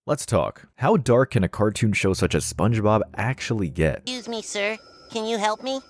Let's talk. How dark can a cartoon show such as SpongeBob actually get? Excuse me, sir. Can you help me?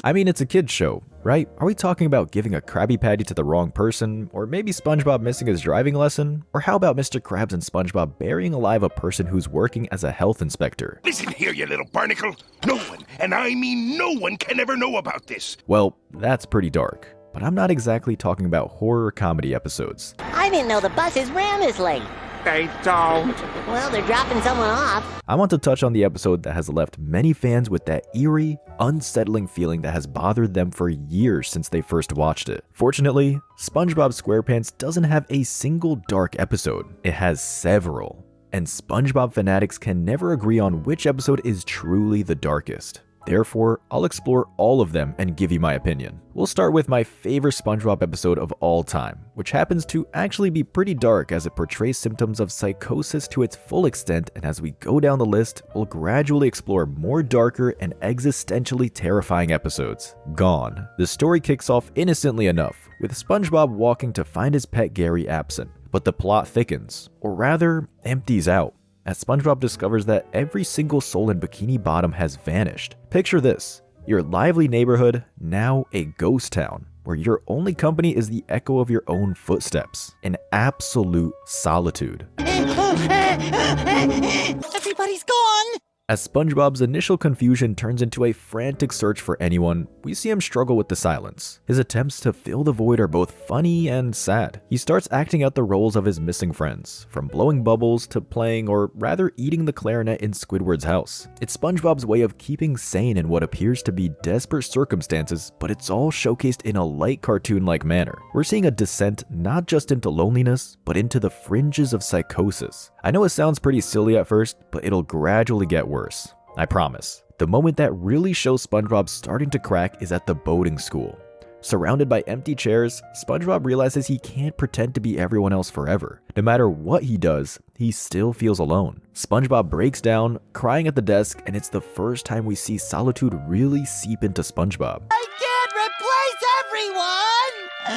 I mean, it's a kid's show, right? Are we talking about giving a Krabby Patty to the wrong person? Or maybe SpongeBob missing his driving lesson? Or how about Mr. Krabs and SpongeBob burying alive a person who's working as a health inspector? Listen here, you little barnacle. No one, and I mean no one, can ever know about this. Well, that's pretty dark. But I'm not exactly talking about horror comedy episodes. I didn't know the buses ran this late. They don't. Well, they're dropping someone off. I want to touch on the episode that has left many fans with that eerie, unsettling feeling that has bothered them for years since they first watched it. Fortunately, SpongeBob SquarePants doesn't have a single dark episode. It has several. And SpongeBob fanatics can never agree on which episode is truly the darkest. Therefore, I'll explore all of them and give you my opinion. We'll start with my favorite SpongeBob episode of all time, which happens to actually be pretty dark as it portrays symptoms of psychosis to its full extent, and as we go down the list, we'll gradually explore more darker and existentially terrifying episodes. Gone. The story kicks off innocently enough, with SpongeBob walking to find his pet Gary absent, but the plot thickens, or rather, empties out, as SpongeBob discovers that every single soul in Bikini Bottom has vanished. Picture this, your lively neighborhood, now a ghost town, where your only company is the echo of your own footsteps, in absolute solitude. Everybody's gone! As SpongeBob's initial confusion turns into a frantic search for anyone, we see him struggle with the silence. His attempts to fill the void are both funny and sad. He starts acting out the roles of his missing friends, from blowing bubbles to playing or rather eating the clarinet in Squidward's house. It's SpongeBob's way of keeping sane in what appears to be desperate circumstances, but it's all showcased in a light cartoon-like manner. We're seeing a descent not just into loneliness, but into the fringes of psychosis. I know it sounds pretty silly at first, but it'll gradually get worse. I promise. The moment that really shows SpongeBob starting to crack is at the boating school. Surrounded by empty chairs, SpongeBob realizes he can't pretend to be everyone else forever. No matter what he does, he still feels alone. SpongeBob breaks down, crying at the desk, and it's the first time we see solitude really seep into SpongeBob. I can't replace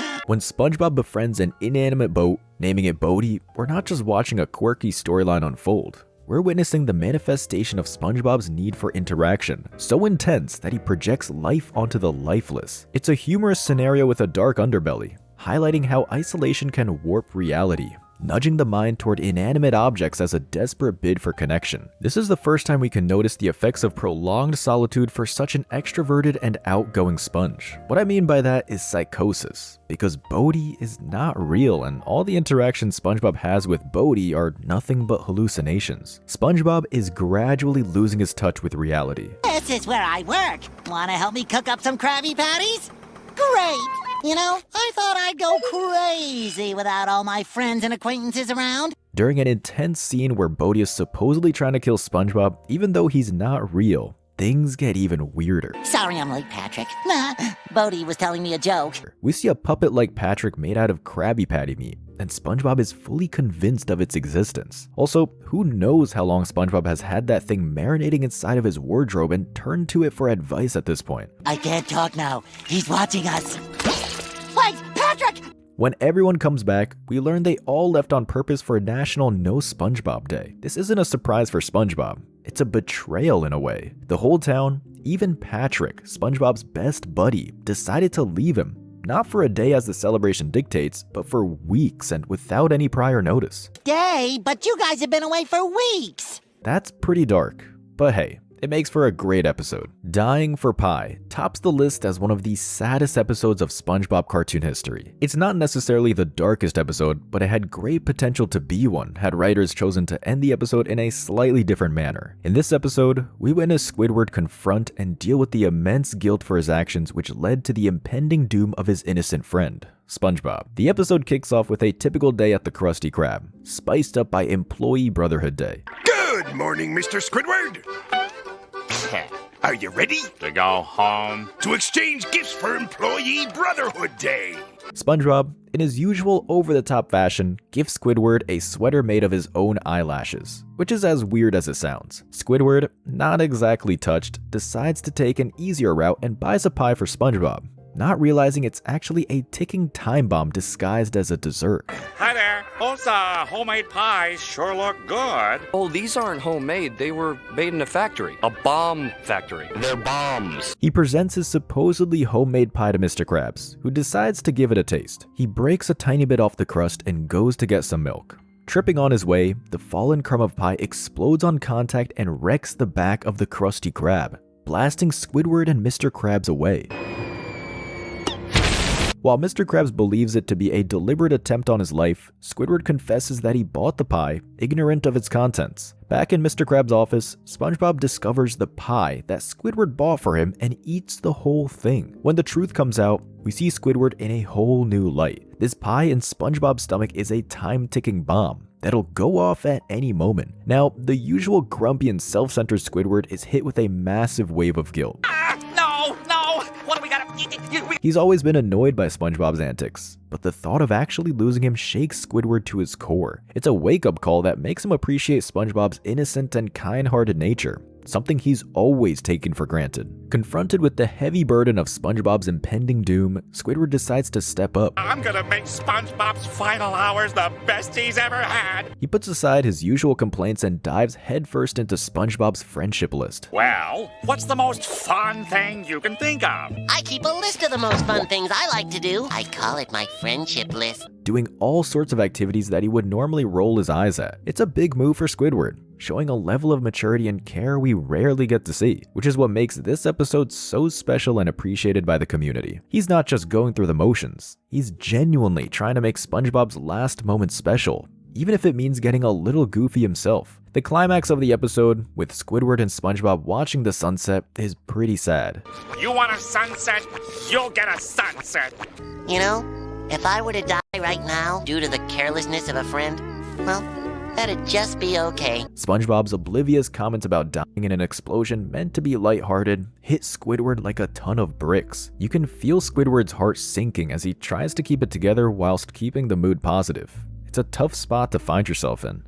everyone! When SpongeBob befriends an inanimate boat, naming it Bodhi, we're not just watching a quirky storyline unfold. We're witnessing the manifestation of SpongeBob's need for interaction, so intense that he projects life onto the lifeless. It's a humorous scenario with a dark underbelly, highlighting how isolation can warp reality, nudging the mind toward inanimate objects as a desperate bid for connection. This is the first time we can notice the effects of prolonged solitude for such an extroverted and outgoing Sponge. What I mean by that is psychosis, because Bodhi is not real and all the interactions SpongeBob has with Bodhi are nothing but hallucinations. SpongeBob is gradually losing his touch with reality. This is where I work. Wanna help me cook up some Krabby Patties? Great! You know, I thought I'd go crazy without all my friends and acquaintances around. During an intense scene where Bodhi is supposedly trying to kill SpongeBob, even though he's not real, things get even weirder. Sorry I'm late, Patrick. Bodhi was telling me a joke. We see a puppet like Patrick made out of Krabby Patty meat, and SpongeBob is fully convinced of its existence. Also, who knows how long SpongeBob has had that thing marinating inside of his wardrobe and turned to it for advice at this point. I can't talk now. He's watching us. Wait, Patrick! When everyone comes back, we learn they all left on purpose for National No SpongeBob Day. This isn't a surprise for SpongeBob. It's a betrayal in a way. The whole town, even Patrick, SpongeBob's best buddy, decided to leave him. Not for a day as the celebration dictates, but for weeks and without any prior notice. Day, but you guys have been away for weeks! That's pretty dark, but hey, it makes for a great episode. Dying for Pie tops the list as one of the saddest episodes of SpongeBob cartoon history. It's not necessarily the darkest episode, but it had great potential to be one had writers chosen to end the episode in a slightly different manner. In this episode, we witness Squidward confront and deal with the immense guilt for his actions which led to the impending doom of his innocent friend, SpongeBob. The episode kicks off with a typical day at the Krusty Krab, spiced up by Employee Brotherhood Day. Good morning, Mr. Squidward. Are you ready to go home? to exchange gifts for Employee Brotherhood Day? SpongeBob, in his usual over-the-top fashion, gives Squidward a sweater made of his own eyelashes, which is as weird as it sounds. Squidward, not exactly touched, decides to take an easier route and buys a pie for SpongeBob. not realizing it's actually a ticking time bomb disguised as a dessert. Hi there. Those homemade pies sure look good. Oh, these aren't homemade. They were made in a factory. A bomb factory. They're bombs. He presents his supposedly homemade pie to Mr. Krabs, who decides to give it a taste. He breaks a tiny bit off the crust and goes to get some milk. Tripping on his way, the fallen crumb of pie explodes on contact and wrecks the back of the Krusty Krab, blasting Squidward and Mr. Krabs away. While Mr. Krabs believes it to be a deliberate attempt on his life, Squidward confesses that he bought the pie, ignorant of its contents. Back in Mr. Krabs' office, Spongebob discovers the pie that Squidward bought for him and eats the whole thing. When the truth comes out, we see Squidward in a whole new light. This pie in Spongebob's stomach is a time-ticking bomb that'll go off at any moment. Now, the usual grumpy and self-centered Squidward is hit with a massive wave of guilt. No! What do we gotta... He's always been annoyed by Spongebob's antics, but the thought of actually losing him shakes Squidward to his core. It's a wake-up call that makes him appreciate Spongebob's innocent and kind-hearted nature, something he's always taken for granted. Confronted with the heavy burden of Spongebob's impending doom, Squidward decides to step up. I'm gonna make SpongeBob's final hours the best he's ever had. He puts aside his usual complaints and dives headfirst into Spongebob's friendship list. Well, what's the most fun thing you can think of? I keep a list of the most fun things I like to do. I call it my friendship list. Doing all sorts of activities that he would normally roll his eyes at. It's a big move for Squidward, showing a level of maturity and care we rarely get to see, which is what makes this episode so special and appreciated by the community. He's not just going through the motions, he's genuinely trying to make SpongeBob's last moment special, even if it means getting a little goofy himself. The climax of the episode, with Squidward and SpongeBob watching the sunset, is pretty sad. You want a sunset? You'll get a sunset. You know, if I were to die right now due to the carelessness of a friend, well, that'd just be okay. SpongeBob's oblivious comments about dying in an explosion meant to be lighthearted hit Squidward like a ton of bricks. You can feel Squidward's heart sinking as he tries to keep it together whilst keeping the mood positive. It's a tough spot to find yourself in.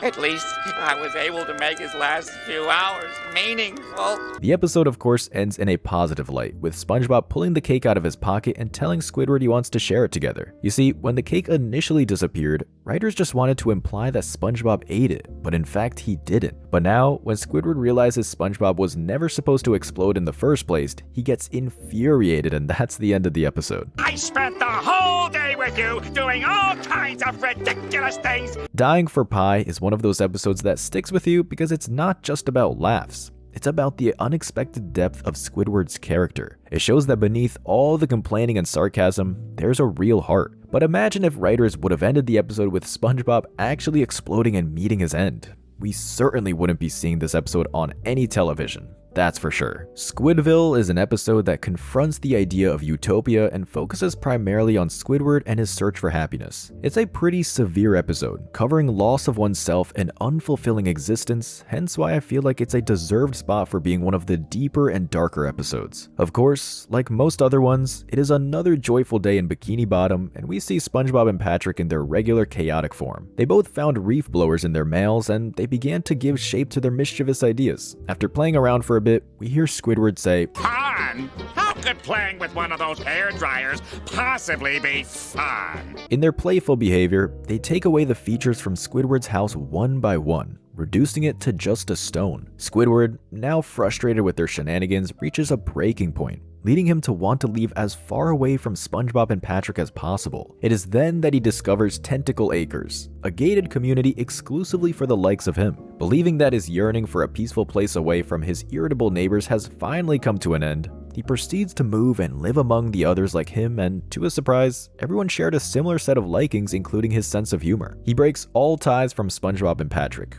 At least I was able to make his last few hours meaningful. The episode, of course, ends in a positive light, with SpongeBob pulling the cake out of his pocket and telling Squidward he wants to share it together. You see, when the cake initially disappeared, writers just wanted to imply that SpongeBob ate it, but in fact he didn't. But now, when Squidward realizes SpongeBob was never supposed to explode in the first place, he gets infuriated, and that's the end of the episode. I spent the whole day with you doing all kinds of ridiculous things. Dying for Pie is one of those episodes that sticks with you because it's not just about laughs. It's about the unexpected depth of Squidward's character. It shows that beneath all the complaining and sarcasm, there's a real heart. But imagine if writers would have ended the episode with SpongeBob actually exploding and meeting his end. We certainly wouldn't be seeing this episode on any television. That's for sure. Squidville is an episode that confronts the idea of utopia and focuses primarily on Squidward and his search for happiness. It's a pretty severe episode, covering loss of oneself and unfulfilling existence, hence why I feel like it's a deserved spot for being one of the deeper and darker episodes. Of course, like most other ones, it is another joyful day in Bikini Bottom, and we see SpongeBob and Patrick in their regular chaotic form. They both found reef blowers in their mails, and they began to give shape to their mischievous ideas. After playing around for a bit, we hear Squidward say, Fun? How could playing with one of those hair dryers possibly be fun? In their playful behavior, they take away the features from Squidward's house one by one, reducing it to just a stone. Squidward, now frustrated with their shenanigans, reaches a breaking point, leading him to want to leave as far away from SpongeBob and Patrick as possible. It is then that he discovers Tentacle Acres, a gated community exclusively for the likes of him. Believing that his yearning for a peaceful place away from his irritable neighbors has finally come to an end, he proceeds to move and live among the others like him, and to his surprise, everyone shared a similar set of likings, including his sense of humor. He breaks all ties from SpongeBob and Patrick.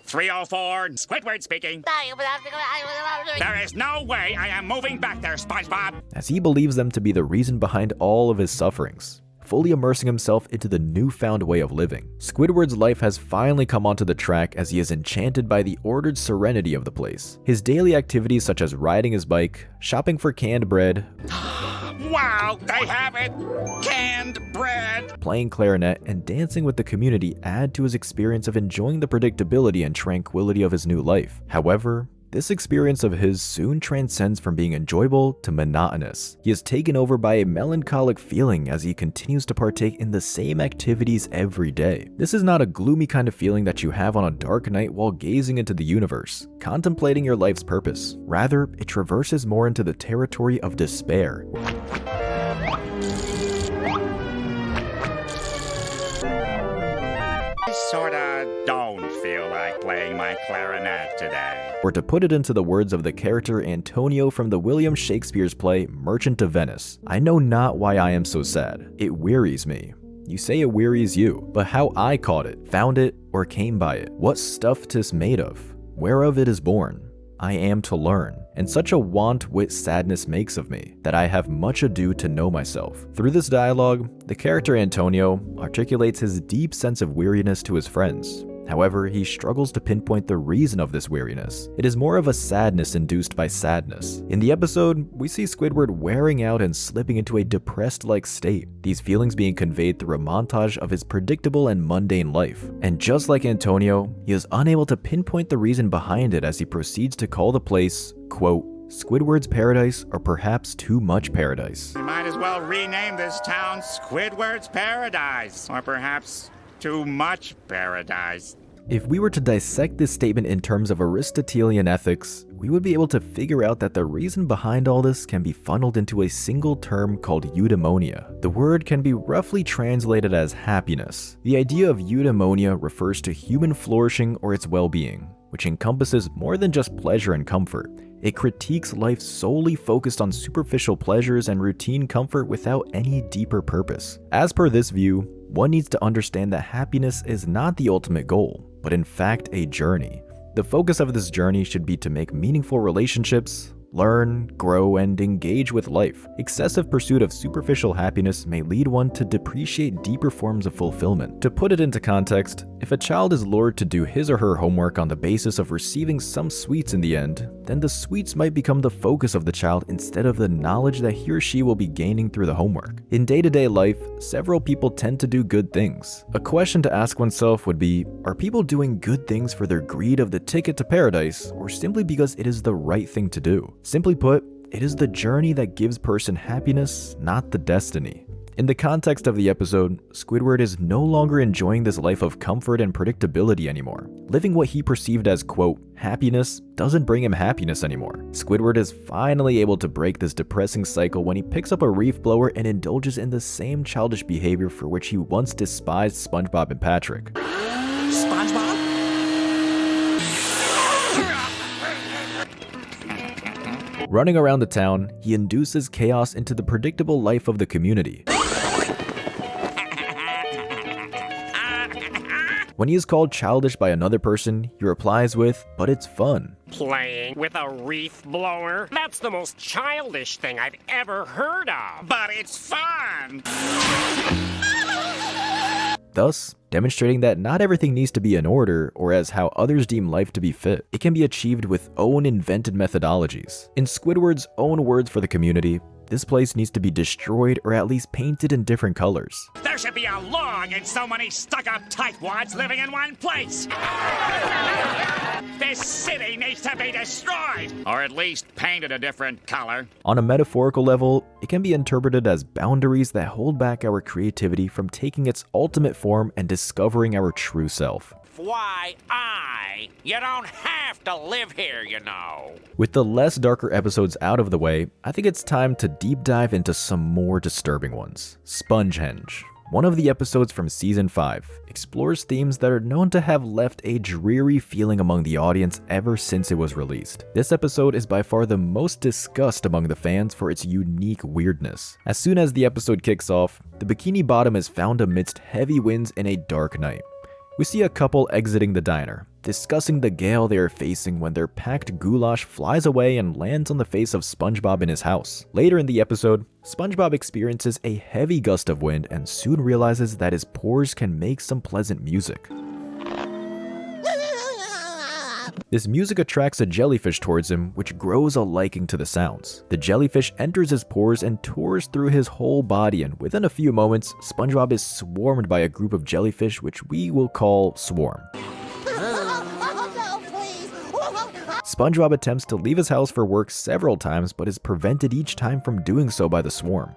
304, Squidward speaking. There is no way I am moving back there, SpongeBob. As he believes them to be the reason behind all of his sufferings, fully immersing himself into the newfound way of living. Squidward's life has finally come onto the track as he is enchanted by the ordered serenity of the place. His daily activities such as riding his bike, shopping for canned bread, Wow, they have it! Canned bread! playing clarinet, and dancing with the community add to his experience of enjoying the predictability and tranquility of his new life. However, This experience of his soon transcends from being enjoyable to monotonous. He is taken over by a melancholic feeling as he continues to partake in the same activities every day. This is not a gloomy kind of feeling that you have on a dark night while gazing into the universe, contemplating your life's purpose. Rather, it traverses more into the territory of despair. I sorta don't feel like playing my clarinet today. Or to put it into the words of the character Antonio from the William Shakespeare's play Merchant of Venice, I know not why I am so sad. It wearies me. You say it wearies you, but how I caught it, found it, or came by it, what stuff 'tis made of, whereof it is born, I am to learn. And such a want wit sadness makes of me, that I have much ado to know myself. Through this dialogue, the character Antonio articulates his deep sense of weariness to his friends. However, he struggles to pinpoint the reason of this weariness. It is more of a sadness induced by sadness. In the episode, we see Squidward wearing out and slipping into a depressed-like state, these feelings being conveyed through a montage of his predictable and mundane life. And just like Antonio, he is unable to pinpoint the reason behind it as he proceeds to call the place, quote, Squidward's Paradise, or perhaps too much paradise. We might as well rename this town Squidward's Paradise, or perhaps too much paradise. If we were to dissect this statement in terms of Aristotelian ethics, we would be able to figure out that the reason behind all this can be funneled into a single term called eudaimonia. The word can be roughly translated as happiness. The idea of eudaimonia refers to human flourishing or its well-being, which encompasses more than just pleasure and comfort. It critiques life solely focused on superficial pleasures and routine comfort without any deeper purpose. As per this view, one needs to understand that happiness is not the ultimate goal, but in fact a journey. The focus of this journey should be to make meaningful relationships, learn, grow, and engage with life. Excessive pursuit of superficial happiness may lead one to depreciate deeper forms of fulfillment. To put it into context, if a child is lured to do his or her homework on the basis of receiving some sweets in the end, then the sweets might become the focus of the child instead of the knowledge that he or she will be gaining through the homework. In day-to-day life, several people tend to do good things. A question to ask oneself would be, are people doing good things for their greed of the ticket to paradise, or simply because it is the right thing to do? Simply put, it is the journey that gives person happiness, not the destiny. In the context of the episode, Squidward is no longer enjoying this life of comfort and predictability anymore. Living what he perceived as, quote, happiness doesn't bring him happiness anymore. Squidward is finally able to break this depressing cycle when he picks up a reef blower and indulges in the same childish behavior for which he once despised SpongeBob and Patrick. SpongeBob? Running around the town, he induces chaos into the predictable life of the community. When he is called childish by another person, he replies with, but it's fun. Playing with a reef blower? That's the most childish thing I've ever heard of. But it's fun! Thus, demonstrating that not everything needs to be in order or as how others deem life to be fit. It can be achieved with own invented methodologies. In Squidward's own words for the community, this place needs to be destroyed or at least painted in different colors. There should be a law against so many stuck-up tightwads living in one place! This city needs to be destroyed! Or at least painted a different color. On a metaphorical level, it can be interpreted as boundaries that hold back our creativity from taking its ultimate form and discovering our true self. Why, you don't have to live here, you know. With the less darker episodes out of the way, I think it's time to deep dive into some more disturbing ones. Spongehenge. One of the episodes from Season 5 explores themes that are known to have left a dreary feeling among the audience ever since it was released. This episode is by far the most discussed among the fans for its unique weirdness. As soon as the episode kicks off, the Bikini Bottom is found amidst heavy winds in a dark night. We see a couple exiting the diner, discussing the gale they are facing when their packed goulash flies away and lands on the face of SpongeBob in his house. Later in the episode, SpongeBob experiences a heavy gust of wind and soon realizes that his pores can make some pleasant music. This music attracts a jellyfish towards him, which grows a liking to the sounds. The jellyfish enters his pores and tours through his whole body, and within a few moments, SpongeBob is swarmed by a group of jellyfish which we will call Swarm. SpongeBob attempts to leave his house for work several times but is prevented each time from doing so by the swarm.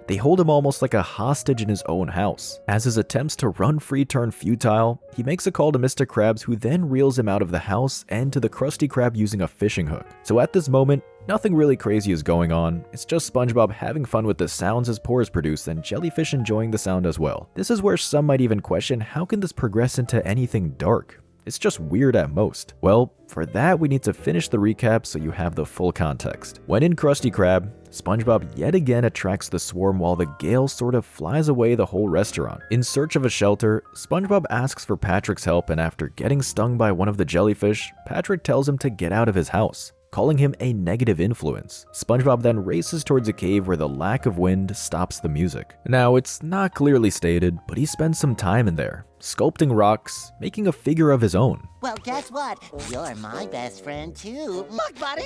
They hold him almost like a hostage in his own house. As his attempts to run free turn futile, he makes a call to Mr. Krabs, who then reels him out of the house and to the Krusty Krab using a fishing hook. So at this moment, nothing really crazy is going on. It's just SpongeBob having fun with the sounds his pores produce and Jellyfish enjoying the sound as well. This is where some might even question, how can this progress into anything dark? It's just weird at most. Well, for that we need to finish the recap so you have the full context. When in Krusty Krab, SpongeBob yet again attracts the swarm while the gale sort of flies away the whole restaurant. In search of a shelter, SpongeBob asks for Patrick's help, and after getting stung by one of the jellyfish, Patrick tells him to get out of his house, calling him a negative influence. SpongeBob then races towards a cave where the lack of wind stops the music. Now, it's not clearly stated, but he spends some time in there, sculpting rocks, making a figure of his own. Well, guess what? You're my best friend, too. Look, buddy.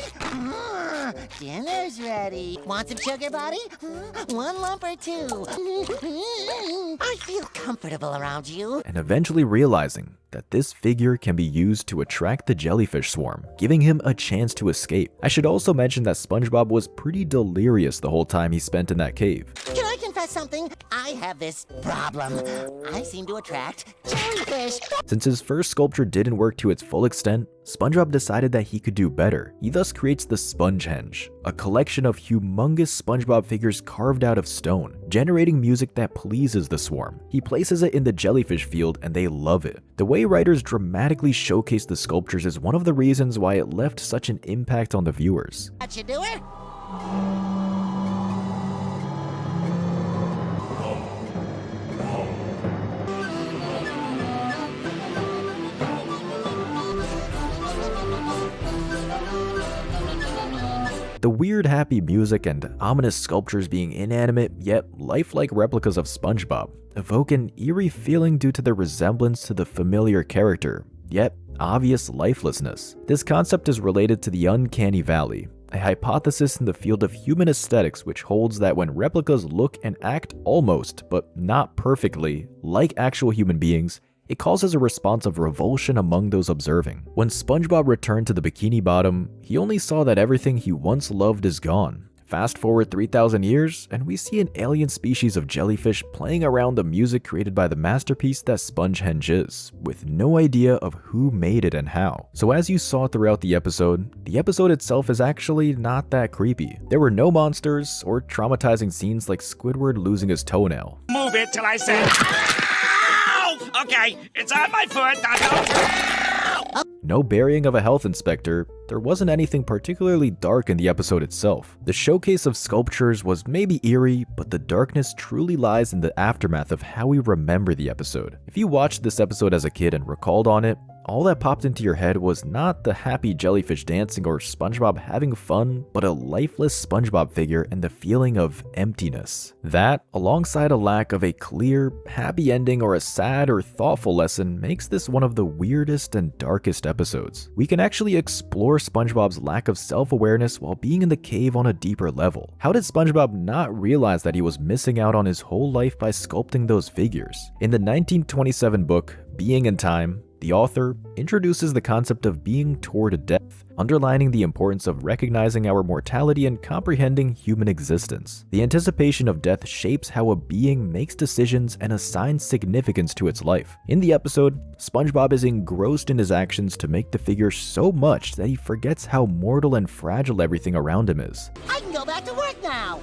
Dinner's ready. Want some sugar, buddy? One lump or two? I feel comfortable around you. And eventually realizing that this figure can be used to attract the jellyfish swarm, giving him a chance to escape. I should also mention that SpongeBob was pretty delirious the whole time he spent in that cave. Can I confess something? I have this problem. I seem to attract jellyfish. Since his first sculpture didn't work to its full extent, SpongeBob decided that he could do better. He thus creates the Spongehenge, a collection of humongous SpongeBob figures carved out of stone, generating music that pleases the swarm. He places it in the jellyfish field and they love it. The way writers dramatically showcase the sculptures is one of the reasons why it left such an impact on the viewers. That should do it? The weird happy music and ominous sculptures being inanimate yet lifelike replicas of SpongeBob evoke an eerie feeling due to their resemblance to the familiar character, yet obvious lifelessness. This concept is related to the uncanny valley, a hypothesis in the field of human aesthetics which holds that when replicas look and act almost, but not perfectly, like actual human beings, it causes a response of revulsion among those observing. When SpongeBob returned to the Bikini Bottom, he only saw that everything he once loved is gone. Fast forward 3,000 years, and we see an alien species of jellyfish playing around the music created by the masterpiece that Spongehenge is, with no idea of who made it and how. So as you saw throughout the episode itself is actually not that creepy. There were no monsters or traumatizing scenes like Squidward losing his toenail. Move it till I say, ow! Okay, it's on my foot. No burying of a health inspector. There wasn't anything particularly dark in the episode itself. The showcase of sculptures was maybe eerie, but the darkness truly lies in the aftermath of how we remember the episode. If you watched this episode as a kid and recalled on it, all that popped into your head was not the happy jellyfish dancing or SpongeBob having fun, but a lifeless SpongeBob figure and the feeling of emptiness. That, alongside a lack of a clear, happy ending or a sad or thoughtful lesson, makes this one of the weirdest and darkest episodes. We can actually explore SpongeBob's lack of self-awareness while being in the cave on a deeper level. How did SpongeBob not realize that he was missing out on his whole life by sculpting those figures? In the 1927 book, Being in Time, the author introduces the concept of being toward death, underlining the importance of recognizing our mortality and comprehending human existence. The anticipation of death shapes how a being makes decisions and assigns significance to its life. In the episode, SpongeBob is engrossed in his actions to make the figure so much that he forgets how mortal and fragile everything around him is. I can go back to work now.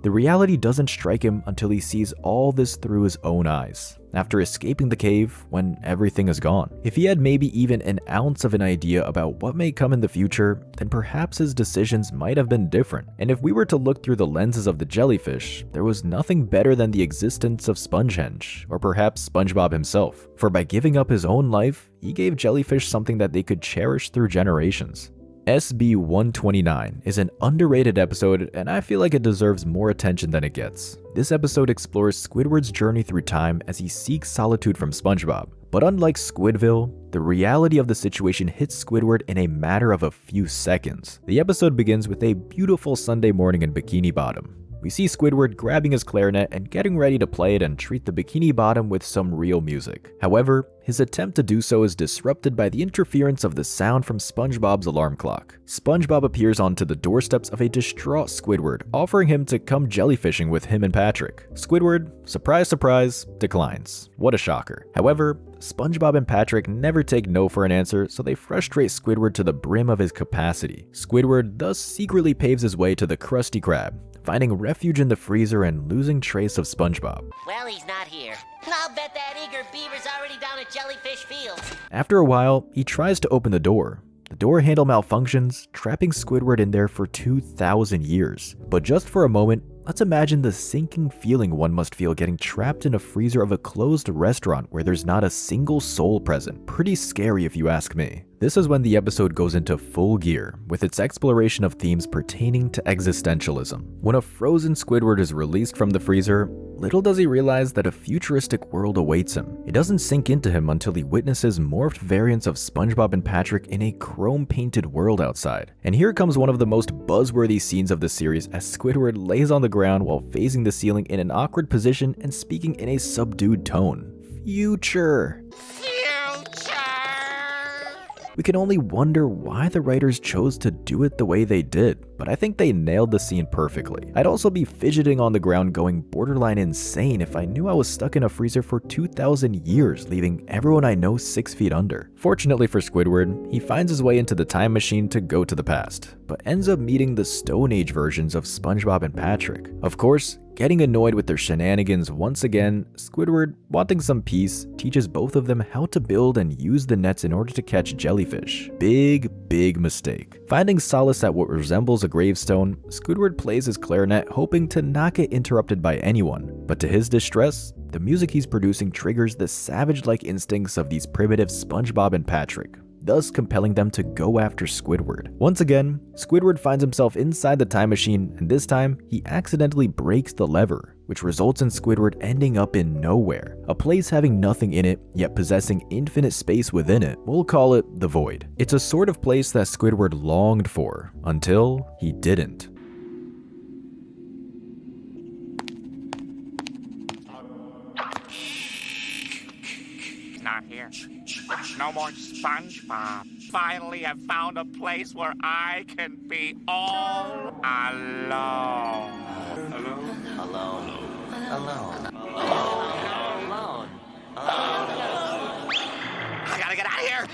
The reality doesn't strike him until he sees all this through his own eyes, after escaping the cave when everything is gone. If he had maybe even an ounce of an idea about what may come in the future, then perhaps his decisions might have been different. And if we were to look through the lenses of the jellyfish, there was nothing better than the existence of Spongehenge, or perhaps SpongeBob himself. For by giving up his own life, he gave jellyfish something that they could cherish through generations. SB-129 is an underrated episode, and I feel like it deserves more attention than it gets. This episode explores Squidward's journey through time as he seeks solitude from SpongeBob. But unlike Squidville, the reality of the situation hits Squidward in a matter of a few seconds. The episode begins with a beautiful Sunday morning in Bikini Bottom. We see Squidward grabbing his clarinet and getting ready to play it and treat the Bikini Bottom with some real music. However, his attempt to do so is disrupted by the interference of the sound from SpongeBob's alarm clock. SpongeBob appears onto the doorsteps of a distraught Squidward, offering him to come jellyfishing with him and Patrick. Squidward, surprise surprise, declines. What a shocker. However, SpongeBob and Patrick never take no for an answer, so they frustrate Squidward to the brim of his capacity. Squidward thus secretly paves his way to the Krusty Krab, finding refuge in the freezer and losing trace of SpongeBob. Well, he's not here. I'll bet that eager beaver's already down at Jellyfish Field. After a while, he tries to open the door. The door handle malfunctions, trapping Squidward in there for 2,000 years. But just for a moment, let's imagine the sinking feeling one must feel getting trapped in a freezer of a closed restaurant where there's not a single soul present. Pretty scary if you ask me. This is when the episode goes into full gear, with its exploration of themes pertaining to existentialism. When a frozen Squidward is released from the freezer, little does he realize that a futuristic world awaits him. It doesn't sink into him until he witnesses morphed variants of SpongeBob and Patrick in a chrome-painted world outside. And here comes one of the most buzzworthy scenes of the series as Squidward lays on the ground while facing the ceiling in an awkward position and speaking in a subdued tone. Future. We can only wonder why the writers chose to do it the way they did, but I think they nailed the scene perfectly. I'd also be fidgeting on the ground going borderline insane if I knew I was stuck in a freezer for 2,000 years, leaving everyone I know 6 feet under. Fortunately for Squidward, he finds his way into the time machine to go to the past, but ends up meeting the Stone Age versions of SpongeBob and Patrick. Of course, getting annoyed with their shenanigans once again, Squidward, wanting some peace, teaches both of them how to build and use the nets in order to catch jellyfish. Big mistake. Finding solace at what resembles a gravestone, Squidward plays his clarinet hoping to not get interrupted by anyone. But to his distress, the music he's producing triggers the savage-like instincts of these primitive SpongeBob and Patrick, thus compelling them to go after Squidward. Once again, Squidward finds himself inside the time machine, and this time, he accidentally breaks the lever, which results in Squidward ending up in nowhere, a place having nothing in it, yet possessing infinite space within it. We'll call it the Void. It's a sort of place that Squidward longed for, until he didn't. Not here. No more SpongeBob. Finally, I've found a place where I can be all alone. Alone. I gotta get out of here.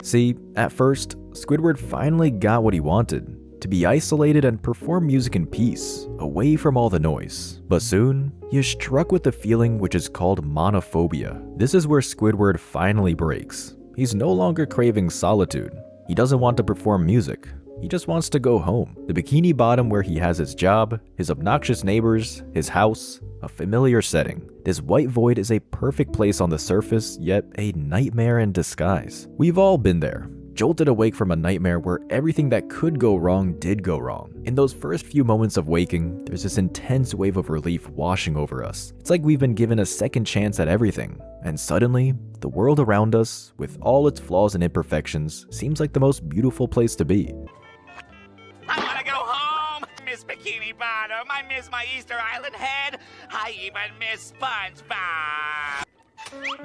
See, at first, Squidward finally got what he wanted. To be isolated and perform music in peace, away from all the noise. But soon, he is struck with a feeling which is called monophobia. This is where Squidward finally breaks. He's no longer craving solitude. He doesn't want to perform music. He just wants to go home. The Bikini Bottom where he has his job, his obnoxious neighbors, his house, a familiar setting. This white void is a perfect place on the surface, yet a nightmare in disguise. We've all been there. Jolted awake from a nightmare where everything that could go wrong did go wrong. In those first few moments of waking, there's this intense wave of relief washing over us. It's like we've been given a second chance at everything, and suddenly, the world around us, with all its flaws and imperfections, seems like the most beautiful place to be. I wanna go home. Miss Bikini Bottom. I miss my Easter Island head. I even miss SpongeBob.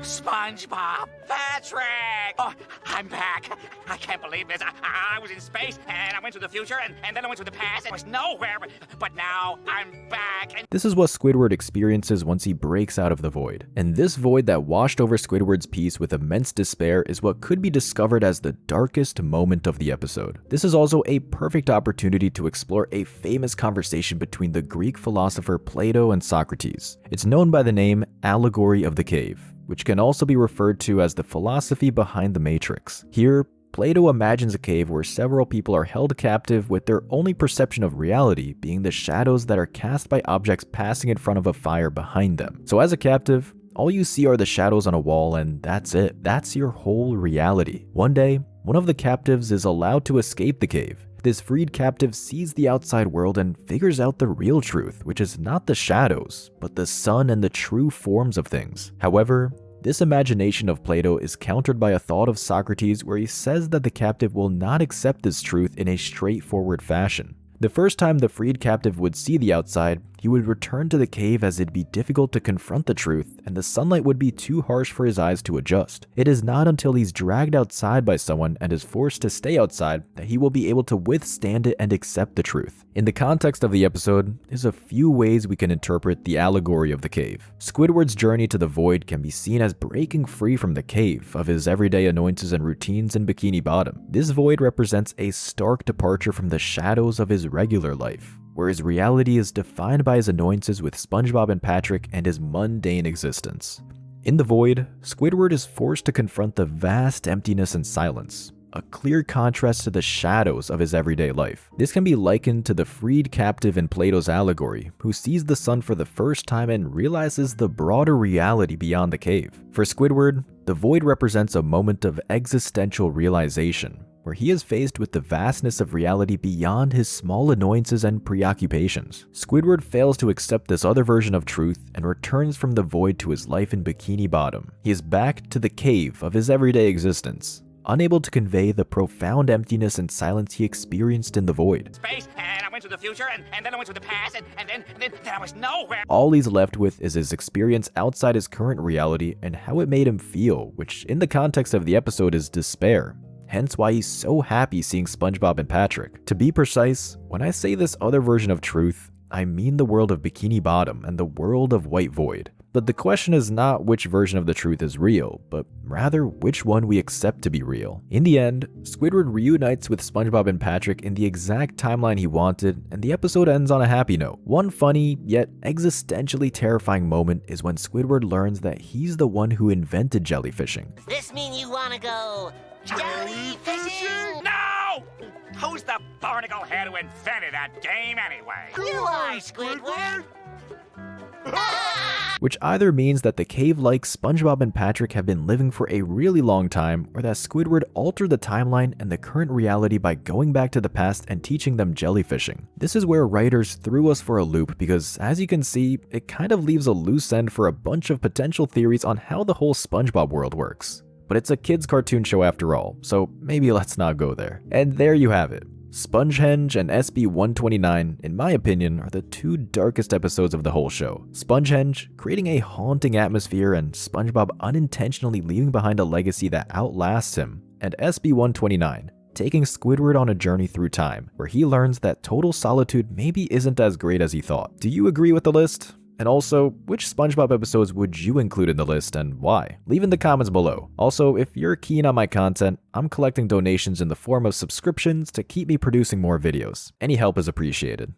SpongeBob, Patrick! Oh, I'm back. I can't believe this. I was in space, and I went to the future, and then I went to the past, and I was nowhere, but now I'm back. And this is what Squidward experiences once he breaks out of the void. And this void that washed over Squidward's peace with immense despair is what could be discovered as the darkest moment of the episode. This is also a perfect opportunity to explore a famous conversation between the Greek philosopher Plato and Socrates. It's known by the name Allegory of the Cave, which can also be referred to as the philosophy behind the Matrix. Here, Plato imagines a cave where several people are held captive with their only perception of reality being the shadows that are cast by objects passing in front of a fire behind them. So as a captive, all you see are the shadows on a wall and that's it. That's your whole reality. One day, one of the captives is allowed to escape the cave. This freed captive sees the outside world and figures out the real truth, which is not the shadows, but the sun and the true forms of things. However, this imagination of Plato is countered by a thought of Socrates where he says that the captive will not accept this truth in a straightforward fashion. The first time the freed captive would see the outside, he would return to the cave as it'd be difficult to confront the truth and the sunlight would be too harsh for his eyes to adjust. It is not until he's dragged outside by someone and is forced to stay outside that he will be able to withstand it and accept the truth. In the context of the episode, there's a few ways we can interpret the allegory of the cave. Squidward's journey to the void can be seen as breaking free from the cave of his everyday annoyances and routines in Bikini Bottom. This void represents a stark departure from the shadows of his regular life, where his reality is defined by his annoyances with Spongebob and Patrick and his mundane existence. In the void, Squidward is forced to confront the vast emptiness and silence, a clear contrast to the shadows of his everyday life. This can be likened to the freed captive in Plato's allegory, who sees the sun for the first time and realizes the broader reality beyond the cave. For Squidward, the void represents a moment of existential realization, where he is faced with the vastness of reality beyond his small annoyances and preoccupations. Squidward fails to accept this other version of truth and returns from the void to his life in Bikini Bottom. He is back to the cave of his everyday existence, unable to convey the profound emptiness and silence he experienced in the void. Space, and I went to the future, and then I went to the past, and then I was nowhere. All he's left with is his experience outside his current reality and how it made him feel, which in the context of the episode is despair. Hence why he's so happy seeing Spongebob and Patrick. To be precise, when I say this other version of truth, I mean the world of Bikini Bottom and the world of White Void. But the question is not which version of the truth is real, but rather which one we accept to be real. In the end, Squidward reunites with Spongebob and Patrick in the exact timeline he wanted, and the episode ends on a happy note. One funny, yet existentially terrifying moment is when Squidward learns that he's the one who invented jellyfishing. Does this mean you wanna go jellyfishing? No! Who's the barnacle head who invented that game anyway? You are, Squidward! Which either means that the cave-like Spongebob and Patrick have been living for a really long time, or that Squidward altered the timeline and the current reality by going back to the past and teaching them jellyfishing. This is where writers threw us for a loop because, as you can see, it kind of leaves a loose end for a bunch of potential theories on how the whole SpongeBob world works. But it's a kids' cartoon show after all, so maybe let's not go there. And there you have it. Spongehenge and SB-129, in my opinion, are the two darkest episodes of the whole show. Spongehenge, creating a haunting atmosphere and SpongeBob unintentionally leaving behind a legacy that outlasts him, and SB-129, taking Squidward on a journey through time, where he learns that total solitude maybe isn't as great as he thought. Do you agree with the list? And also, which SpongeBob episodes would you include in the list and why? Leave in the comments below. Also, if you're keen on my content, I'm collecting donations in the form of subscriptions to keep me producing more videos. Any help is appreciated.